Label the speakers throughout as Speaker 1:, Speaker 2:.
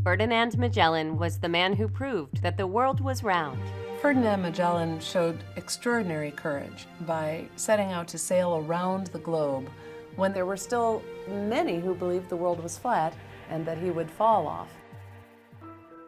Speaker 1: Ferdinand Magellan was the man who proved that the world was round.
Speaker 2: Ferdinand Magellan showed extraordinary courage by setting out to sail around the globe when there were still many who believed the world was flat and that he would fall off.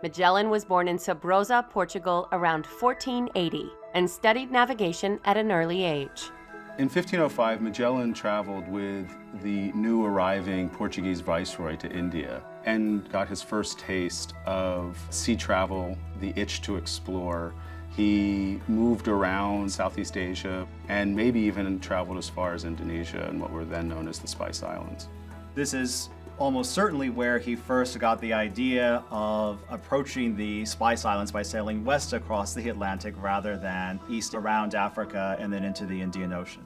Speaker 1: Magellan was born in Sabrosa, Portugal around 1480 and studied navigation at an early age.
Speaker 3: In 1505, Magellan traveled with the new arriving Portuguese viceroy to India and got his first taste of sea travel, the itch to explore. He moved around Southeast Asia and maybe even traveled as far as Indonesia and what were then known as the Spice Islands.
Speaker 4: This is almost certainly where he first got the idea of approaching the Spice Islands by sailing west across the Atlantic rather than east around Africa and then into the Indian Ocean.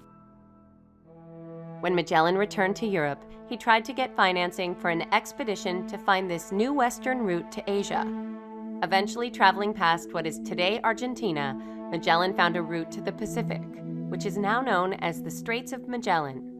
Speaker 1: When Magellan returned to Europe, he tried to get financing for an expedition to find this new western route to Asia. Eventually traveling past what is today Argentina, Magellan found a route to the Pacific, which is now known as the Straits of Magellan.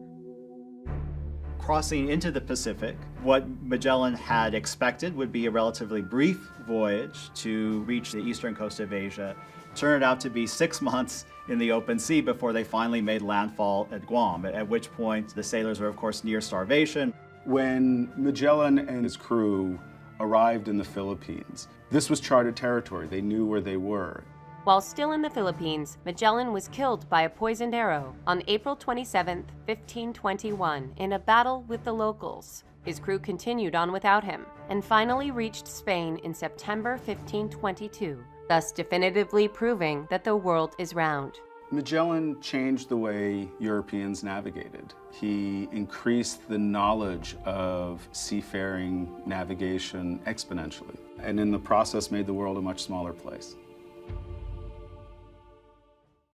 Speaker 4: Crossing into the Pacific, what Magellan had expected would be a relatively brief voyage to reach the eastern coast of Asia turned out to be 6 months in the open sea before they finally made landfall at Guam, at which point the sailors were, of course, near starvation.
Speaker 3: When Magellan and his crew arrived in the Philippines, this was charted territory. They knew where they were.
Speaker 1: While still in the Philippines, Magellan was killed by a poisoned arrow on April 27, 1521, in a battle with the locals. His crew continued on without him, and finally reached Spain in September 1522, thus definitively proving that the world is round.
Speaker 3: Magellan changed the way Europeans navigated. He increased the knowledge of seafaring navigation exponentially, and in the process made the world a much smaller place.